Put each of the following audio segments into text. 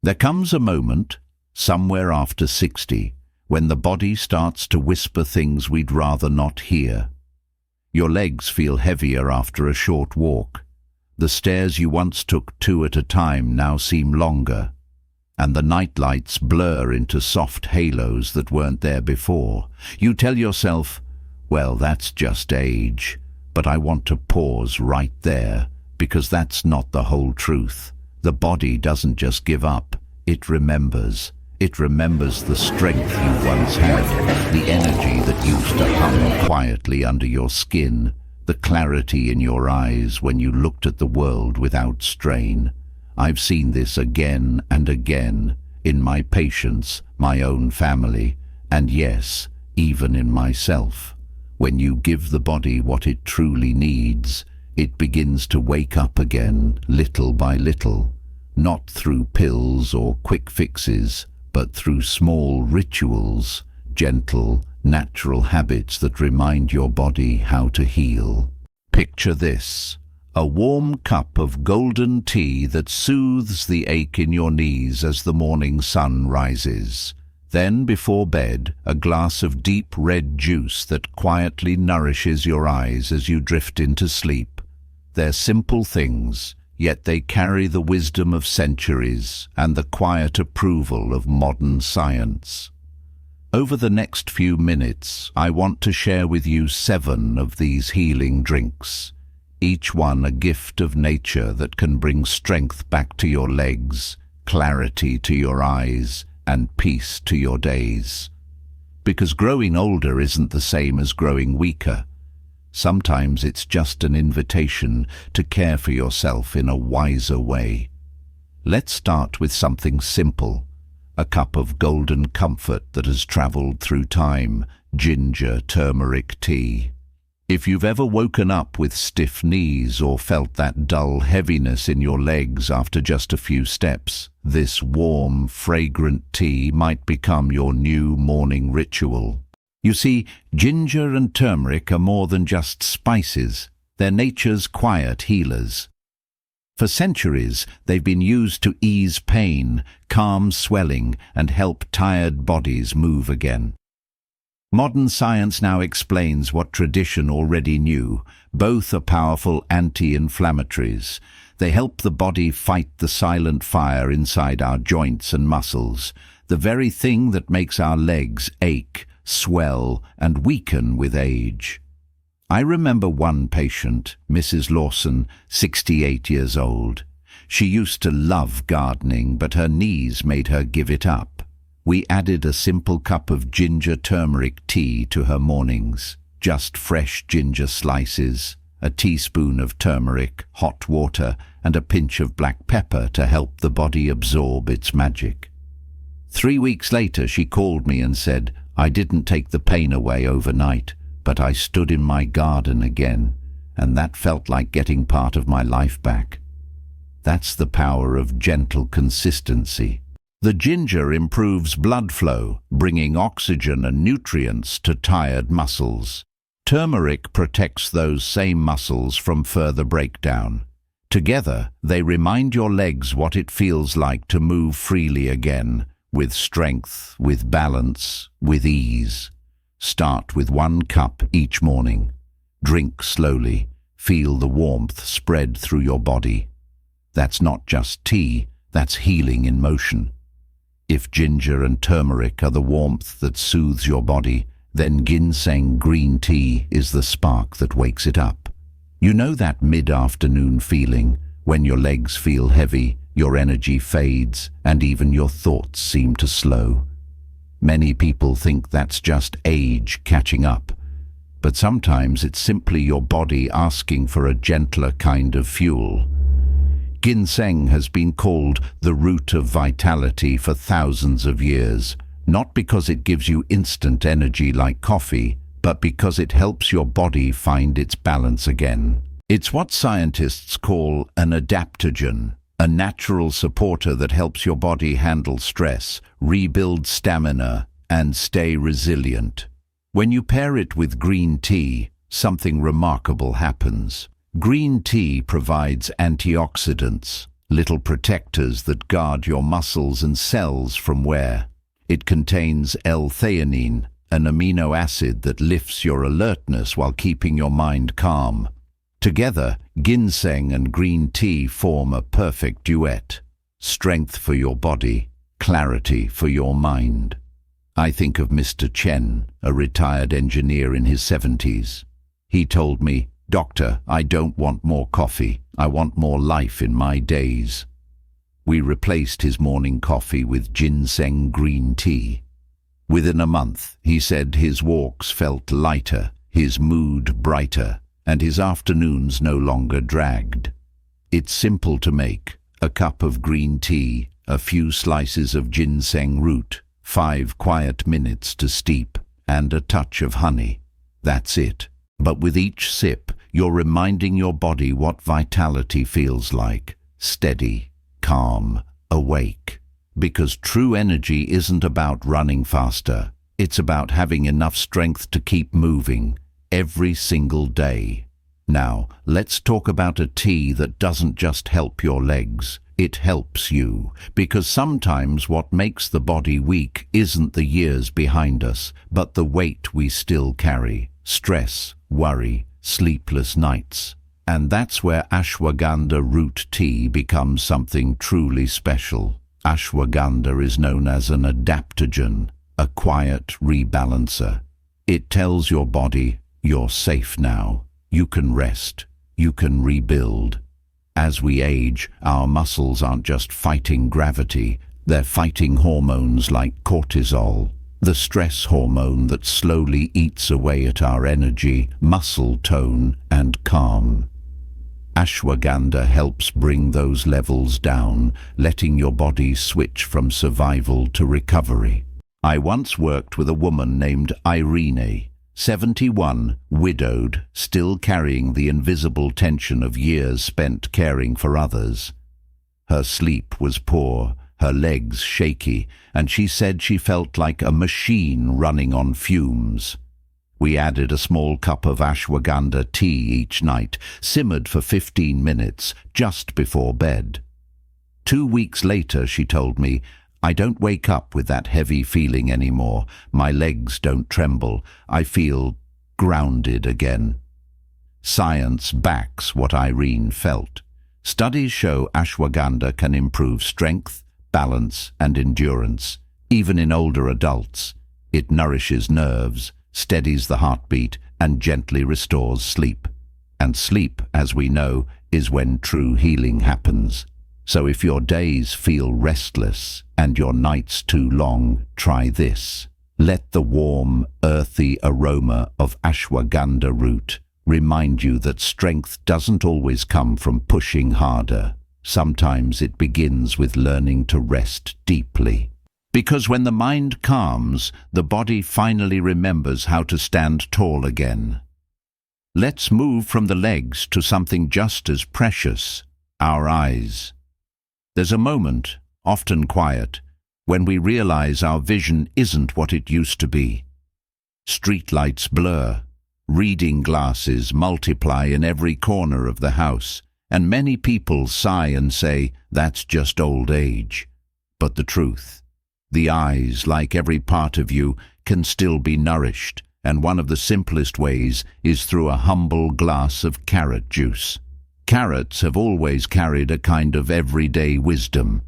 There comes a moment, somewhere after 60, when the body starts to whisper things we'd rather not hear. Your legs feel heavier after a short walk. The stairs you once took 2 at a time now seem longer, and the night lights blur into soft halos that weren't there before. You tell yourself, well, that's just age, but I want to pause right there, because that's not the whole truth. The body doesn't just give up, it remembers. It remembers the strength you once had, the energy that used to hum quietly under your skin, the clarity in your eyes when you looked at the world without strain. I've seen this again and again, in my patients, my own family, and yes, even in myself. When you give the body what it truly needs, it begins to wake up again, little by little. Not through pills or quick fixes, but through small rituals, gentle, natural habits that remind your body how to heal. Picture this: a warm cup of golden tea that soothes the ache in your knees as the morning sun rises. Then, before bed, a glass of deep red juice that quietly nourishes your eyes as you drift into sleep. They're simple things, yet they carry the wisdom of centuries and the quiet approval of modern science. Over the next few minutes, I want to share with you 7 of these healing drinks, each one a gift of nature that can bring strength back to your legs, clarity to your eyes, and peace to your days. Because growing older isn't the same as growing weaker. Sometimes it's just an invitation to care for yourself in a wiser way. Let's start with something simple, a cup of golden comfort that has traveled through time, ginger turmeric tea. If you've ever woken up with stiff knees or felt that dull heaviness in your legs after just a few steps, this warm, fragrant tea might become your new morning ritual. You see, ginger and turmeric are more than just spices. They're nature's quiet healers. For centuries, they've been used to ease pain, calm swelling, and help tired bodies move again. Modern science now explains what tradition already knew. Both are powerful anti-inflammatories. They help the body fight the silent fire inside our joints and muscles, the very thing that makes our legs ache, swell, and weaken with age. I remember one patient, Mrs. Lawson, 68 years old. She used to love gardening, but her knees made her give it up. We added a simple cup of ginger turmeric tea to her mornings. Just fresh ginger slices, a teaspoon of turmeric, hot water, and a pinch of black pepper to help the body absorb its magic. 3 weeks later, she called me and said, I didn't take the pain away overnight, but I stood in my garden again, and that felt like getting part of my life back. That's the power of gentle consistency. The ginger improves blood flow, bringing oxygen and nutrients to tired muscles. Turmeric protects those same muscles from further breakdown. Together, they remind your legs what it feels like to move freely again, with strength, with balance, with ease. Start with 1 cup each morning. Drink slowly. Feel the warmth spread through your body. That's not just tea, that's healing in motion. If ginger and turmeric are the warmth that soothes your body, then ginseng green tea is the spark that wakes it up. You know that mid-afternoon feeling when your legs feel heavy, your energy fades, and even your thoughts seem to slow. Many people think that's just age catching up, but sometimes it's simply your body asking for a gentler kind of fuel. Ginseng has been called the root of vitality for thousands of years, not because it gives you instant energy like coffee, but because it helps your body find its balance again. It's what scientists call an adaptogen, a natural supporter that helps your body handle stress, rebuild stamina, and stay resilient. When you pair it with green tea, something remarkable happens. Green tea provides antioxidants, little protectors that guard your muscles and cells from wear. It contains L-theanine, an amino acid that lifts your alertness while keeping your mind calm. Together, ginseng and green tea form a perfect duet. Strength for your body, clarity for your mind. I think of Mr. Chen, a retired engineer in his 70s. He told me, "Doctor, I don't want more coffee. I want more life in my days." We replaced his morning coffee with ginseng green tea. Within a month, he said his walks felt lighter, his mood brighter, and his afternoons no longer dragged. It's simple to make: a cup of green tea, a few slices of ginseng root, 5 quiet minutes to steep, and a touch of honey. That's it. But with each sip, you're reminding your body what vitality feels like: steady, calm, awake. Because true energy isn't about running faster. It's about having enough strength to keep moving every single day. Now, let's talk about a tea that doesn't just help your legs. It helps you, because sometimes what makes the body weak isn't the years behind us, but the weight we still carry: stress, worry, sleepless nights. And that's where ashwagandha root tea becomes something truly special. Ashwagandha is known as an adaptogen, a quiet rebalancer. It tells your body, you're safe now. You can rest. You can rebuild. As we age, our muscles aren't just fighting gravity, they're fighting hormones like cortisol, the stress hormone that slowly eats away at our energy, muscle tone, and calm. Ashwagandha helps bring those levels down, letting your body switch from survival to recovery. I once worked with a woman named Irene, 71, widowed, still carrying the invisible tension of years spent caring for others. Her sleep was poor, her legs shaky, and she said she felt like a machine running on fumes. We added a small cup of ashwagandha tea each night, simmered for 15 minutes, just before bed. 2 weeks later, she told me, "I don't wake up with that heavy feeling anymore. My legs don't tremble. I feel grounded again." Science backs what Irene felt. Studies show ashwagandha can improve strength, balance, and endurance, even in older adults. It nourishes nerves, steadies the heartbeat, and gently restores sleep. And sleep, as we know, is when true healing happens. So if your days feel restless and your nights too long, try this. Let the warm, earthy aroma of ashwagandha root remind you that strength doesn't always come from pushing harder. Sometimes it begins with learning to rest deeply. Because when the mind calms, the body finally remembers how to stand tall again. Let's move from the legs to something just as precious: our eyes. There's a moment, often quiet, when we realize our vision isn't what it used to be. Streetlights blur, reading glasses multiply in every corner of the house, and many people sigh and say, "That's just old age." But the truth: the eyes, like every part of you, can still be nourished, and one of the simplest ways is through a humble glass of carrot juice. Carrots have always carried a kind of everyday wisdom.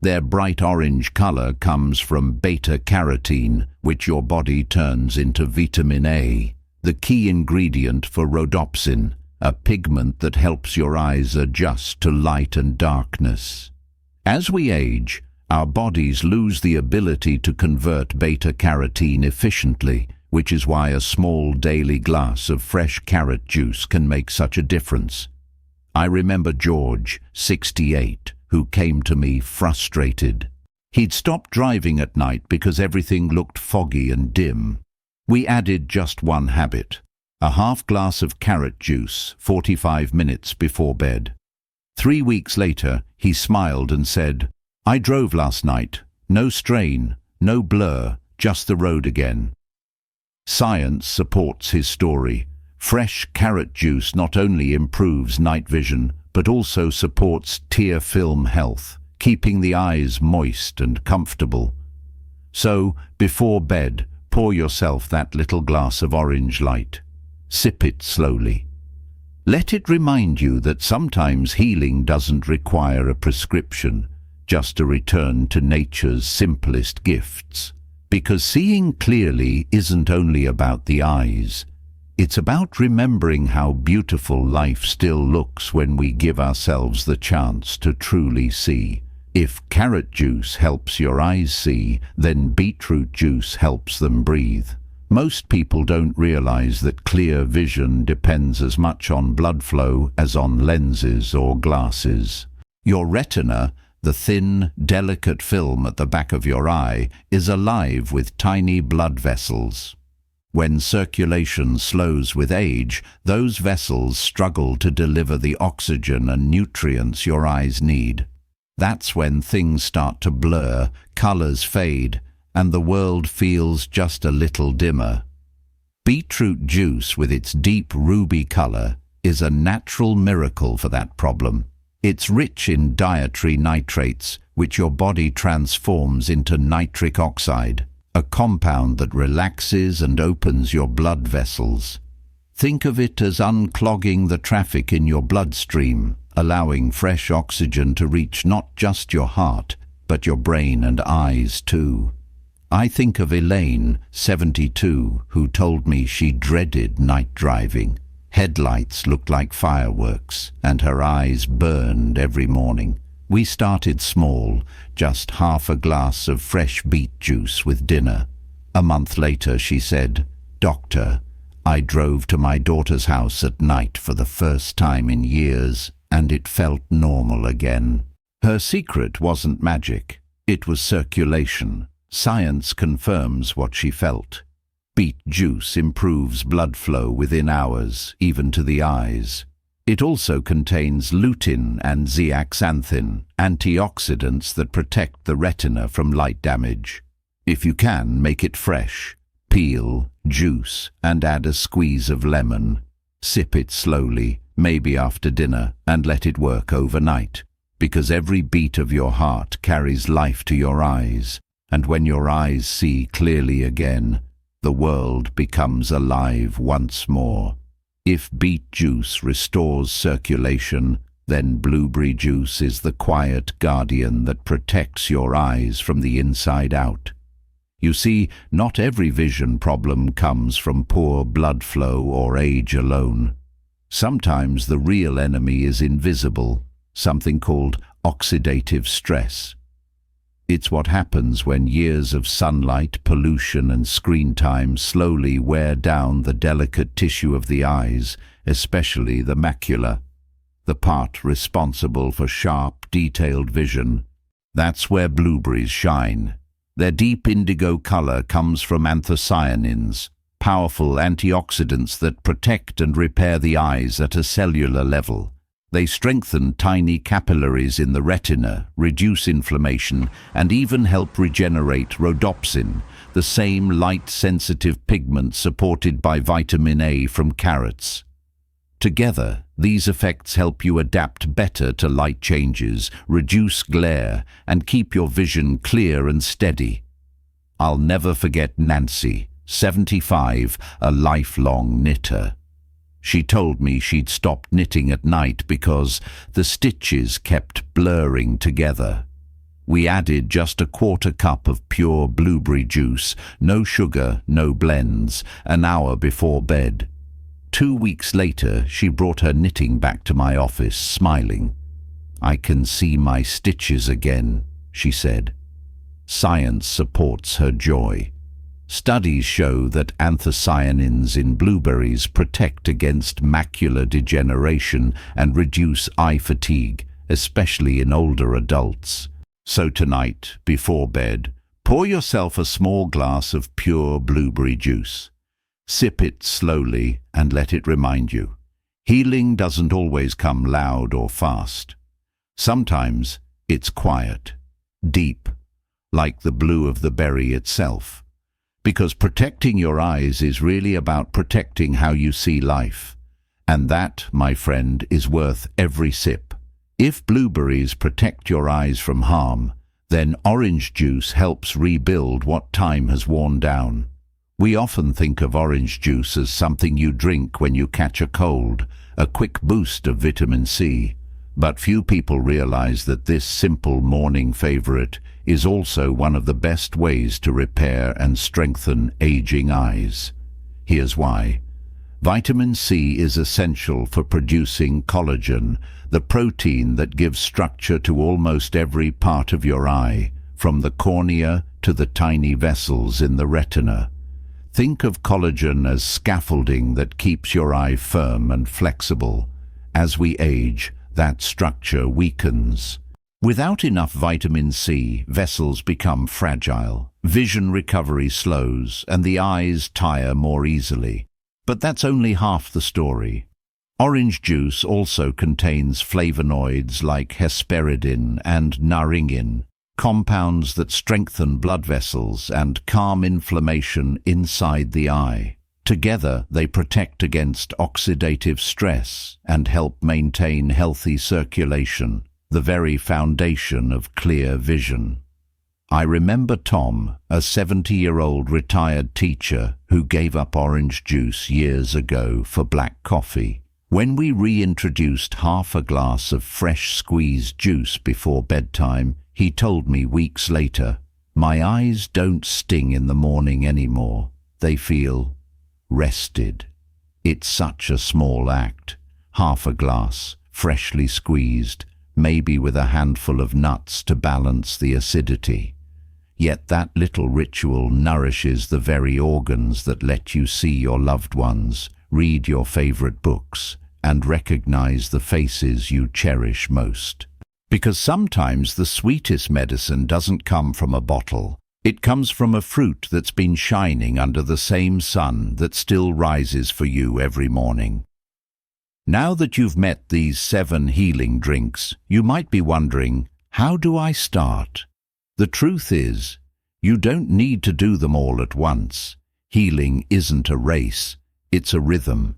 Their bright orange color comes from beta-carotene, which your body turns into vitamin A, the key ingredient for rhodopsin, a pigment that helps your eyes adjust to light and darkness. As we age, our bodies lose the ability to convert beta-carotene efficiently, which is why a small daily glass of fresh carrot juice can make such a difference. I remember George, 68, who came to me frustrated. He'd stopped driving at night because everything looked foggy and dim. We added just one habit: a half glass of carrot juice 45 minutes before bed. 3 weeks later, he smiled and said, "I drove last night. No strain, no blur, just the road again." Science supports his story. Fresh carrot juice not only improves night vision, but also supports tear film health, keeping the eyes moist and comfortable. So, before bed, pour yourself that little glass of orange light. Sip it slowly. Let it remind you that sometimes healing doesn't require a prescription, just a return to nature's simplest gifts. Because seeing clearly isn't only about the eyes. It's about remembering how beautiful life still looks when we give ourselves the chance to truly see. If carrot juice helps your eyes see, then beetroot juice helps them breathe. Most people don't realize that clear vision depends as much on blood flow as on lenses or glasses. Your retina, the thin, delicate film at the back of your eye, is alive with tiny blood vessels. When circulation slows with age, those vessels struggle to deliver the oxygen and nutrients your eyes need. That's when things start to blur, colors fade, and the world feels just a little dimmer. Beetroot juice, with its deep ruby color, is a natural miracle for that problem. It's rich in dietary nitrates, which your body transforms into nitric oxide, a compound that relaxes and opens your blood vessels. Think of it as unclogging the traffic in your bloodstream, allowing fresh oxygen to reach not just your heart, but your brain and eyes too. I think of Elaine, 72, who told me she dreaded night driving. Headlights looked like fireworks, and her eyes burned every morning. We started small, just half a glass of fresh beet juice with dinner. A month later, she said, "Doctor, I drove to my daughter's house at night for the first time in years, and it felt normal again." Her secret wasn't magic. It was circulation. Science confirms what she felt. Beet juice improves blood flow within hours, even to the eyes. It also contains lutein and zeaxanthin, antioxidants that protect the retina from light damage. If you can, make it fresh. Peel, juice, and add a squeeze of lemon. Sip it slowly, maybe after dinner, and let it work overnight. Because every beat of your heart carries life to your eyes, and when your eyes see clearly again, the world becomes alive once more. If beet juice restores circulation, then blueberry juice is the quiet guardian that protects your eyes from the inside out. You see, not every vision problem comes from poor blood flow or age alone. Sometimes the real enemy is invisible, something called oxidative stress. It's what happens when years of sunlight, pollution, and screen time slowly wear down the delicate tissue of the eyes, especially the macula, the part responsible for sharp, detailed vision. That's where blueberries shine. Their deep indigo color comes from anthocyanins, powerful antioxidants that protect and repair the eyes at a cellular level. They strengthen tiny capillaries in the retina, reduce inflammation, and even help regenerate rhodopsin, the same light-sensitive pigment supported by vitamin A from carrots. Together, these effects help you adapt better to light changes, reduce glare, and keep your vision clear and steady. I'll never forget Nancy, 75, a lifelong knitter. She told me she'd stopped knitting at night because the stitches kept blurring together. We added just a quarter cup of pure blueberry juice, no sugar, no blends, an hour before bed. 2 weeks later, she brought her knitting back to my office, smiling. "I can see my stitches again," she said. Science supports her joy. Studies show that anthocyanins in blueberries protect against macular degeneration and reduce eye fatigue, especially in older adults. So tonight, before bed, pour yourself a small glass of pure blueberry juice. Sip it slowly and let it remind you. Healing doesn't always come loud or fast. Sometimes it's quiet, deep, like the blue of the berry itself. Because protecting your eyes is really about protecting how you see life. And that, my friend, is worth every sip. If blueberries protect your eyes from harm, then orange juice helps rebuild what time has worn down. We often think of orange juice as something you drink when you catch a cold, a quick boost of vitamin C. But few people realize that this simple morning favorite is also one of the best ways to repair and strengthen aging eyes. Here's why. Vitamin C is essential for producing collagen, the protein that gives structure to almost every part of your eye, from the cornea to the tiny vessels in the retina. Think of collagen as scaffolding that keeps your eye firm and flexible. As we age, that structure weakens. Without enough vitamin C, vessels become fragile, vision recovery slows, and the eyes tire more easily. But that's only half the story. Orange juice also contains flavonoids like hesperidin and naringin, compounds that strengthen blood vessels and calm inflammation inside the eye. Together, they protect against oxidative stress and help maintain healthy circulation, the very foundation of clear vision. I remember Tom, a 70-year-old retired teacher who gave up orange juice years ago for black coffee. When we reintroduced half a glass of fresh squeezed juice before bedtime, he told me weeks later, "My eyes don't sting in the morning anymore. They feel rested." It's such a small act. Half a glass, freshly squeezed, maybe with a handful of nuts to balance the acidity. Yet that little ritual nourishes the very organs that let you see your loved ones, read your favorite books, and recognize the faces you cherish most. Because sometimes the sweetest medicine doesn't come from a bottle. It comes from a fruit that's been shining under the same sun that still rises for you every morning. Now that you've met these 7 healing drinks, you might be wondering, how do I start? The truth is, you don't need to do them all at once. Healing isn't a race, it's a rhythm.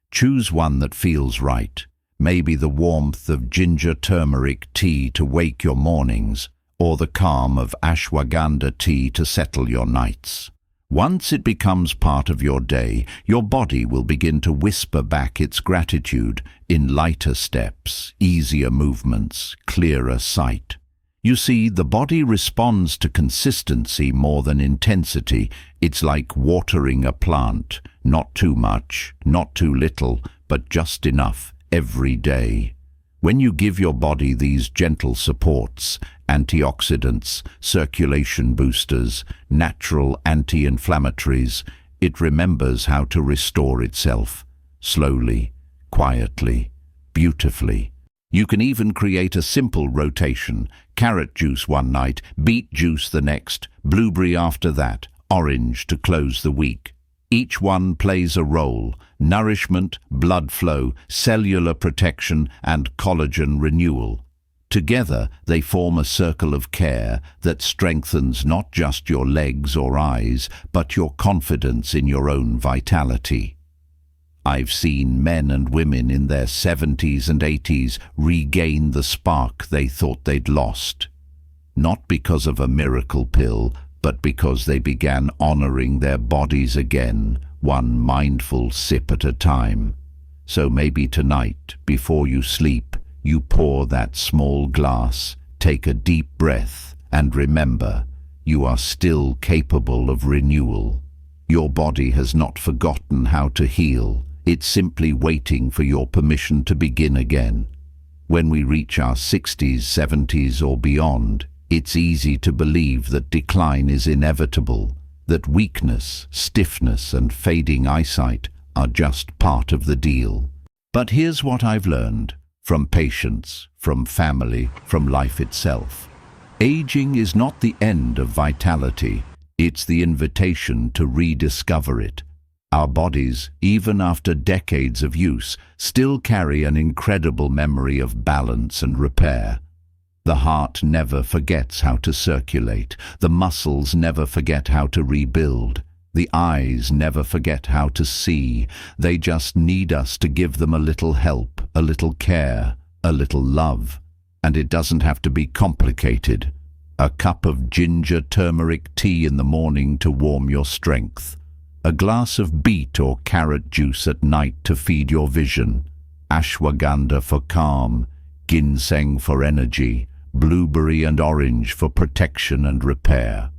Choose one that feels right. Maybe the warmth of ginger turmeric tea to wake your mornings, or the calm of ashwagandha tea to settle your nights. Once it becomes part of your day, your body will begin to whisper back its gratitude in lighter steps, easier movements, clearer sight. You see, the body responds to consistency more than intensity. It's like watering a plant, not too much, not too little, but just enough every day. When you give your body these gentle supports, antioxidants, circulation boosters, natural anti-inflammatories, it remembers how to restore itself, slowly, quietly, beautifully. You can even create a simple rotation: carrot juice one night, beet juice the next, blueberry after that, orange to close the week. Each one plays a role: nourishment, blood flow, cellular protection, and collagen renewal. Together, they form a circle of care that strengthens not just your legs or eyes, but your confidence in your own vitality. I've seen men and women in their 70s and 80s regain the spark they thought they'd lost. Not because of a miracle pill, but because they began honoring their bodies again, one mindful sip at a time. So maybe tonight, before you sleep, you pour that small glass, take a deep breath, and remember, you are still capable of renewal. Your body has not forgotten how to heal. It's simply waiting for your permission to begin again. When we reach our 60s, 70s, or beyond, it's easy to believe that decline is inevitable, that weakness, stiffness, and fading eyesight are just part of the deal. But here's what I've learned from patients, from family, from life itself. Aging is not the end of vitality. It's the invitation to rediscover it. Our bodies, even after decades of use, still carry an incredible memory of balance and repair. The heart never forgets how to circulate. The muscles never forget how to rebuild. The eyes never forget how to see. They just need us to give them a little help, a little care, a little love. And it doesn't have to be complicated. A cup of ginger turmeric tea in the morning to warm your strength. A glass of beet or carrot juice at night to feed your vision. Ashwagandha for calm, ginseng for energy, blueberry and orange for protection and repair.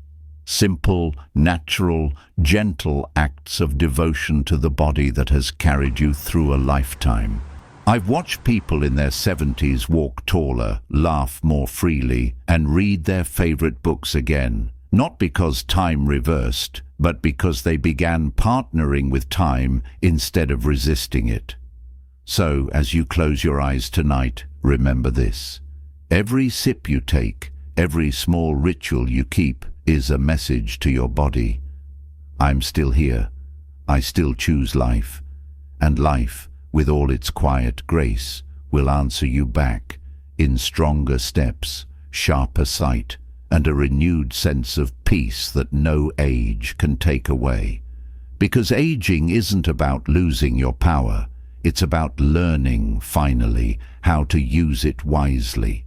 Simple, natural, gentle acts of devotion to the body that has carried you through a lifetime. I've watched people in their 70s walk taller, laugh more freely, and read their favorite books again. Not because time reversed, but because they began partnering with time instead of resisting it. So, as you close your eyes tonight, remember this. Every sip you take, every small ritual you keep, is a message to your body. I'm still here. I still choose life. And life, with all its quiet grace, will answer you back in stronger steps, sharper sight, and a renewed sense of peace that no age can take away. Because aging isn't about losing your power. It's about learning, finally, how to use it wisely.